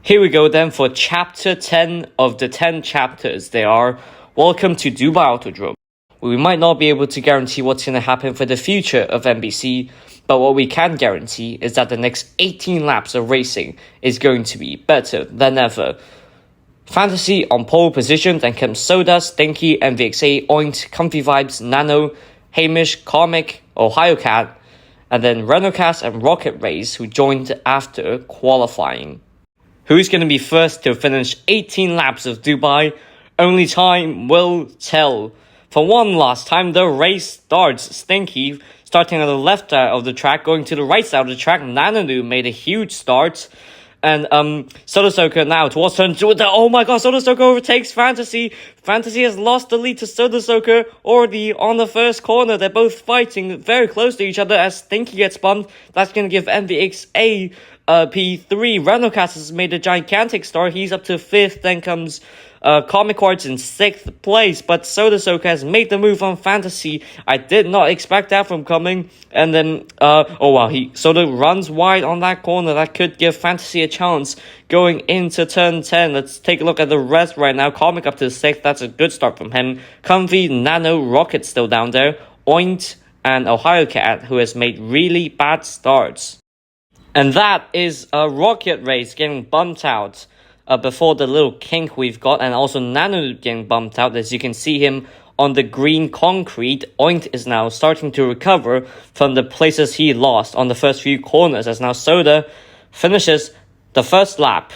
Here we go then for chapter 10 of the 10 chapters. They are Welcome to Dubai Autodrome. We might not be able to guarantee what's going to happen for the future of MBC, but what we can guarantee is that the next 18 laps of racing is going to be better than ever. Fantasy on pole position, then comes Soda, Stinky, MVXA, Oint, Comfy Vibes, Nano, Hamish, Comic, Ohio Cat, and then Renocast and Rocket Race, who joined after qualifying. Who's going to be first to finish 18 laps of Dubai? Only time will tell. For one last time, the race starts. Stinky starting on the left side of the track, going to the right side of the track. Nananu made a huge start. And Soda Soaker now towards turn 2. Oh my god, Soda Soaker overtakes Fantasy. Fantasy has lost the lead to Soda Soaker already on the first corner. They're both fighting very close to each other as Stinky gets bumped. That's going to give MVXA P3. Renocast has made a gigantic start. He's up to 5th. Then comes Comic Arts in 6th place. But Soda Soaker has made the move on Fantasy. I did not expect that from coming. And then, oh wow, Soda runs wide on that corner. That could give Fantasy a chance going into turn 10. Let's take a look at the rest right now. Comic up to 6th. That's a good start from him. Comfy, Nano, Rocket still down there. Oint and Ohio Cat, who has made really bad starts. And that is a Rocket Race getting bumped out before the little kink we've got. And also Nano getting bumped out. As you can see him on the green concrete. Oint is now starting to recover from the places he lost on the first few corners. As now Soda finishes the first lap.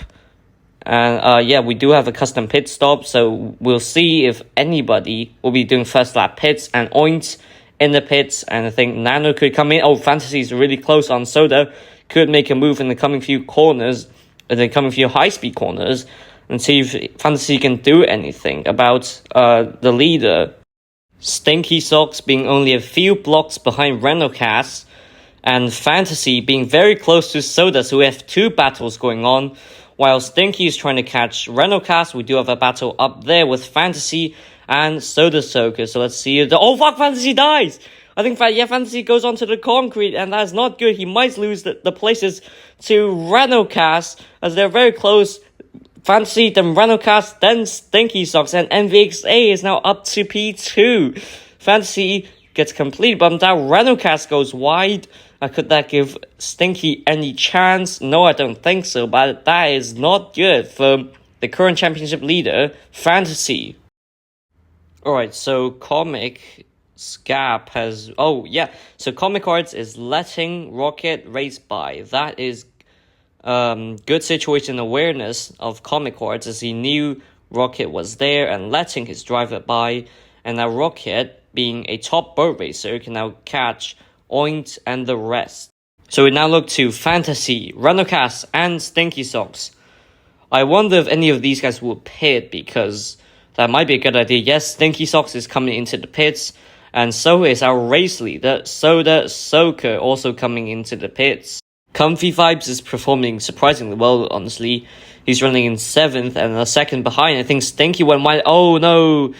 And yeah, we do have a custom pit stop. So we'll see if anybody will be doing first lap pits. And Oint in the pits. And I think Nano could come in. Oh, Fantasy is really close on Soda. Could make a move in the coming few corners, the coming few high-speed corners, and see if Fantasy can do anything about the leader. Stinky Socks being only a few blocks behind Renocast, and Fantasy being very close to Soda, so we have two battles going on. While Stinky is trying to catch Renocast, we do have a battle up there with Fantasy and Soda Soaker. So let's see. Oh fuck, Fantasy dies! I think Fantasy goes onto the concrete, and that's not good. He might lose the places to Renocast, as they're very close. Fantasy, then Renocast, then Stinky Socks, and MVXA is now up to P2. Fantasy gets completely bumped out. Renocast goes wide. Could that give Stinky any chance? No, I don't think so, but that is not good for the current championship leader, Fantasy. Alright, so Comic Scap has so Comic Arts is letting Rocket race by. That is good situation awareness of Comic Arts, as he knew Rocket was there and letting his driver by, and now Rocket, being a top boat racer, can now catch Oint and the rest. So we now look to Fantasy, Renocast, and Stinky Socks. I wonder if any of these guys will pit, because that might be a good idea. Yes, Stinky Socks is coming into the pits, and so is our race leader, Soda Soaker, also coming into the pits. Comfy Vibes is performing surprisingly well, honestly. He's running in 7th and a second behind. I think Stinky went wide. Oh no!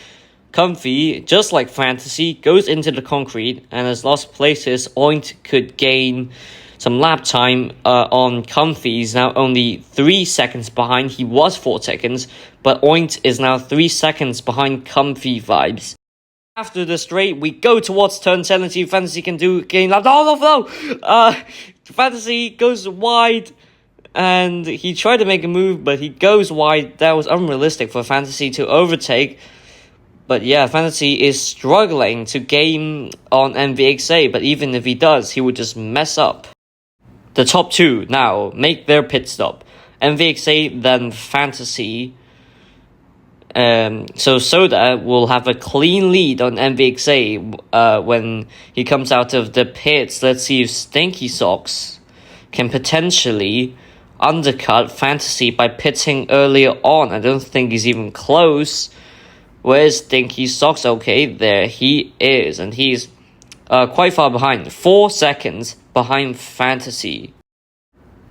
Comfy, just like Fantasy, goes into the concrete and has lost places. Oint could gain some lap time on Comfy. He's now only 3 seconds behind. He was 4 seconds, but Oint is now 3 seconds behind Comfy Vibes. After the straight, we go towards turn 10 and see if Fantasy can gain lap. Oh no! Fantasy goes wide, and he tried to make a move, but he goes wide. That was unrealistic for Fantasy to overtake. But yeah, Fantasy is struggling to gain on MVXA, but even if he does, he would just mess up. The top two now make their pit stop. MVXA, then Fantasy. So Soda will have a clean lead on MVXA when he comes out of the pits. Let's see if Stinky Socks can potentially undercut Fantasy by pitting earlier on. I don't think he's even close. Where's Stinky Socks? Okay, there he is, and he's quite far behind. 4 seconds behind Fantasy.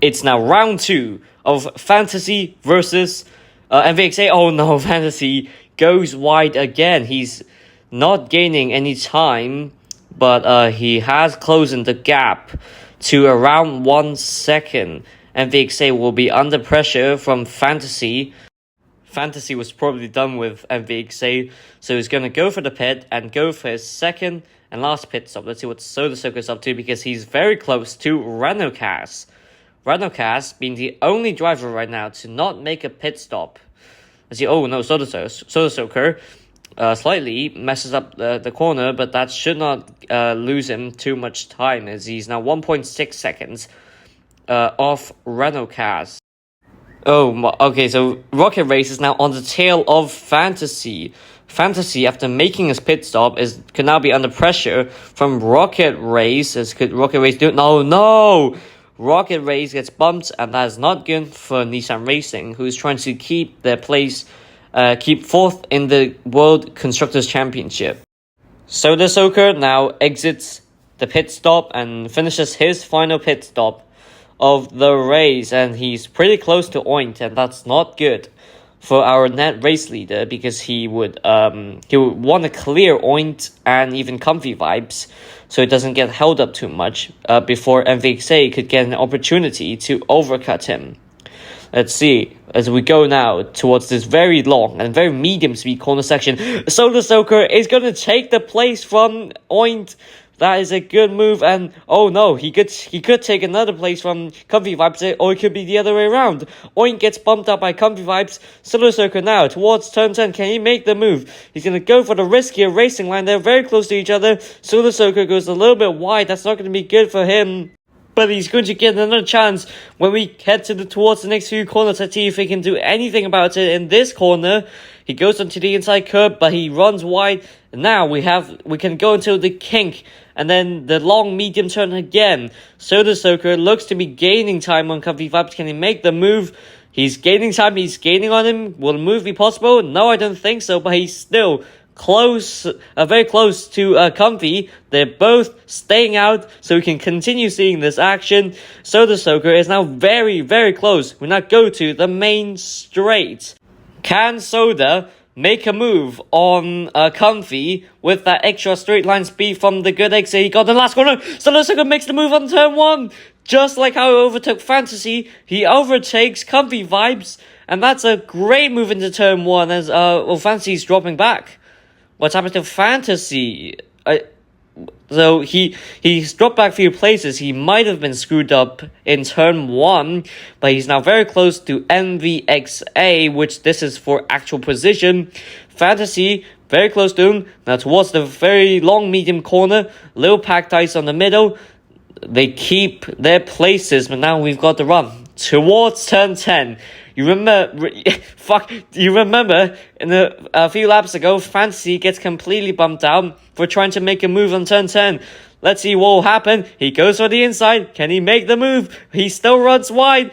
It's now round 2 of Fantasy versus MVXA. Oh no, Fantasy goes wide again. He's not gaining any time, but he has closed the gap to around 1 second. MVXA will be under pressure from Fantasy. Fantasy was probably done with MVXA, so he's going to go for the pit and go for his second and last pit stop. Let's see what Soda Soaker's up to, because he's very close to Ranocast. Ranocast being the only driver right now to not make a pit stop. Let's see, oh no, Soda Soaker slightly messes up the corner, but that should not lose him too much time, as he's now 1.6 seconds off Ranocast. Oh, okay, so Rocket Race is now on the tail of Fantasy. Fantasy, after making his pit stop, could now be under pressure from Rocket Race. Could Rocket Race do it? No! Rocket Race gets bumped, and that is not good for Nissan Racing, who is trying to keep their place, keep fourth in the World Constructors' Championship. Soda Soaker now exits the pit stop and finishes his final pit stop of the race, and he's pretty close to Oint, and that's not good for our net race leader, because he would want to clear Oint and even Comfy Vibes, so it doesn't get held up too much before MVXA could get an opportunity to overcut him. Let's see, as we go now towards this very long and very medium speed corner section, Soda Soaker is going to take the place from Oint. That is a good move, and oh no, he could take another place from Comfy Vibes, or it could be the other way around. Oink gets bumped up by Comfy Vibes. Soda Soaker now towards turn 10. Can he make the move? He's going to go for the riskier racing line. They're very close to each other. Soda Soaker goes a little bit wide. That's not going to be good for him, but he's going to get another chance when we head towards the next few corners. Let's see if he can do anything about it in this corner. He goes onto the inside curb, but he runs wide. Now we can go into the kink, and then the long medium turn again. Soda Soaker looks to be gaining time on Comfy Vibes. Can he make the move? He's gaining time. He's gaining on him. Will the move be possible? No, I don't think so, but he's still close, very close to Comfy. They're both staying out, so we can continue seeing this action. Soda Soaker is now very, very close. We now go to the main straight. Can Soda make a move on Comfy with that extra straight line speed from the good exit he got in the last corner? Soda Soaker makes the move on turn 1. Just like how he overtook Fantasy, he overtakes Comfy Vibes, and that's a great move into turn 1 as Fantasy's dropping back. What's happened to Fantasy? So he's dropped back a few places. He might have been screwed up in turn 1, but he's now very close to MVXA, which this is for actual position. Fantasy, very close to him. Now towards the very long medium corner, Lil Packed Ice on the middle. They keep their places, but now we've got to run towards turn 10. You remember in a few laps ago, Fantasy gets completely bumped out for trying to make a move on turn 10. Let's see what will happen. He goes for the inside. Can he make the move? He still runs wide.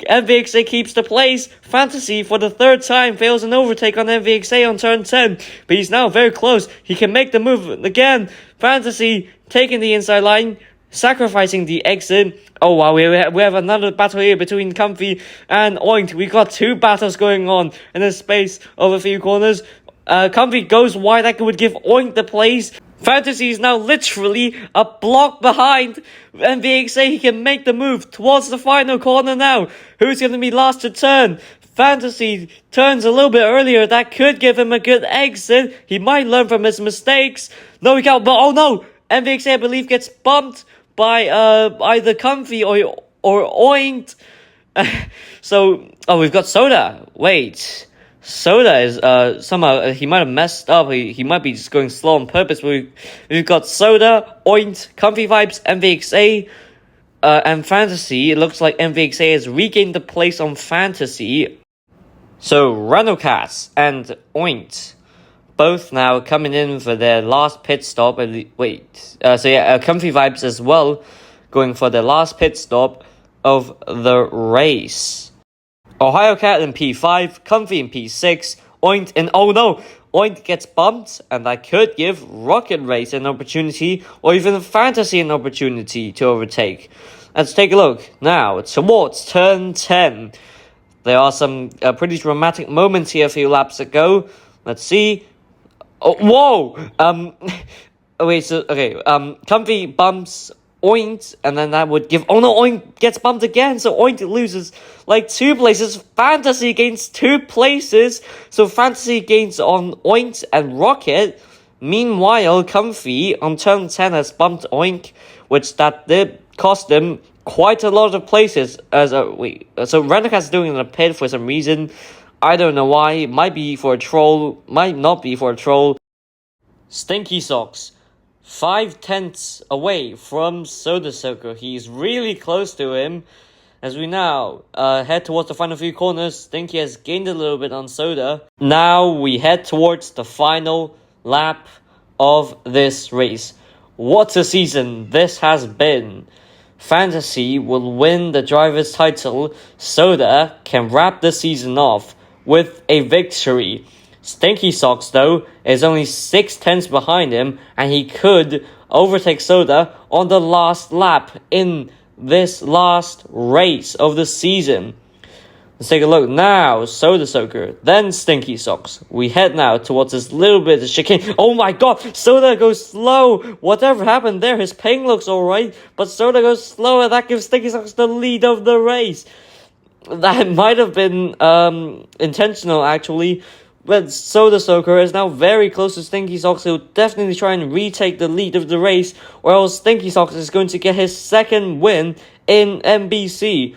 MVXA keeps the place. Fantasy, for the third time, fails an overtake on MVXA on turn 10. But he's now very close. He can make the move again. Fantasy taking the inside line, sacrificing the exit. Oh wow, we have another battle here between Comfy and Oint. We got two battles going on in the space of a few corners. Comfy goes wide. That would give Oint the place. Fantasy is now literally a block behind MVXA. He can make the move towards the final corner now. Who's going to be last to turn? Fantasy turns a little bit earlier. That could give him a good exit. He might learn from his mistakes. No, he can't. But oh no! MVXA, I believe, gets bumped by either Comfy or Oint. We've got Soda. Wait. Soda is somehow he might have messed up. He might be just going slow on purpose. We've got Soda, Oint, Comfy Vibes, MVXA, and Fantasy. It looks like MVXA has regained the place on Fantasy. So Ranocast and Oint both now coming in for their last pit stop. Comfy Vibes as well going for their last pit stop of the race. Ohio Cat in P5, Comfy in P6, Oint in... Oh no! Oint gets bumped, and that could give Rocket Race an opportunity, or even Fantasy an opportunity to overtake. Let's take a look now towards turn 10. There are some pretty dramatic moments here a few laps ago. Let's see. Oh, whoa! Comfy bumps Oink, and then that would give... Oh no, Oink gets bumped again, so Oink loses like 2 places. Fantasy gains 2 places, so Fantasy gains on Oink and Rocket. Meanwhile, Comfy on turn 10 has bumped Oink, which that did cost him quite a lot of places. So Renacast is doing a pit for some reason. I don't know why. Might be for a troll, might not be for a troll. Stinky Socks, 5/10 away from Soda Soaker. He's really close to him. As we now head towards the final few corners, Stinky has gained a little bit on Soda. Now we head towards the final lap of this race. What a season this has been. Fantasy will win the driver's title. Soda can wrap the season off with a victory. Stinky Socks, though, is only 6/10 behind him, and he could overtake Soda on the last lap in this last race of the season. Let's take a look now. Soda Soaker, then Stinky Socks. We head now towards this little bit of chicane. Oh my god, Soda goes slow. Whatever happened there, his ping looks alright, but Soda goes slower. That gives Stinky Socks the lead of the race. That might have been intentional, actually. But Soda Soaker is now very close to Stinky Socks. He'll definitely try and retake the lead of the race, or else Stinky Socks is going to get his second win in MBC.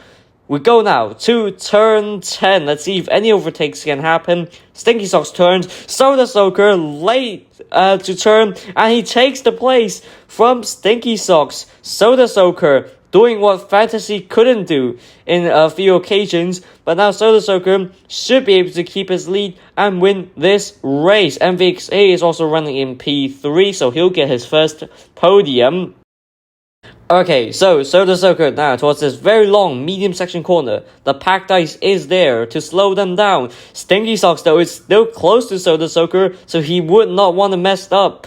We go now to turn 10. Let's see if any overtakes can happen. Stinky Socks turns. Soda Soaker late to turn, and he takes the place from Stinky Socks. Soda Soaker doing what Fantasy couldn't do in a few occasions, but now Soda Soaker should be able to keep his lead and win this race. MVXA is also running in P3, so he'll get his first podium. Okay, so Soda Soaker now towards this very long medium section corner. The packed ice is there to slow them down. Stinky Socks, though, is still close to Soda Soaker, so he would not want to mess up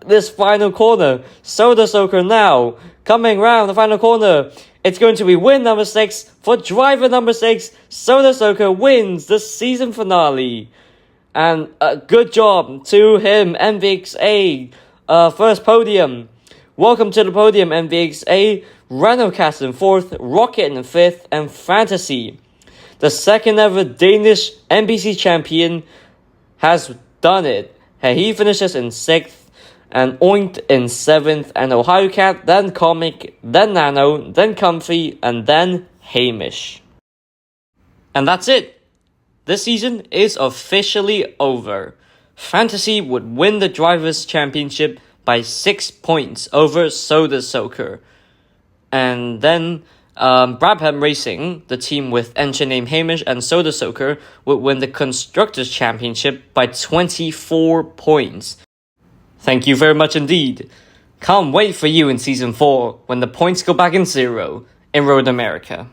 this final corner. Soda Soaker now coming round the final corner. It's going to be win number 6 for driver number 6. Soda Soaker wins the season finale. And good job to him, MVXA. First podium. Welcome to the podium, MVXA. Renocast in 4th, Rocket in 5th, and Fantasy, the second ever Danish NBC champion, has done it. He finishes in 6th, and Oink in 7th, and Ohio Cat, then Comic, then Nano, then Comfy, and then Hamish. And that's it. This season is officially over. Fantasy would win the Drivers' Championship by 6 points over Soda Soaker. And then Brabham Racing, the team with engine name Hamish and Soda Soaker, would win the Constructors' Championship by 24 points. Thank you very much indeed. Can't wait for you in Season 4 when the points go back in 0 in Road America.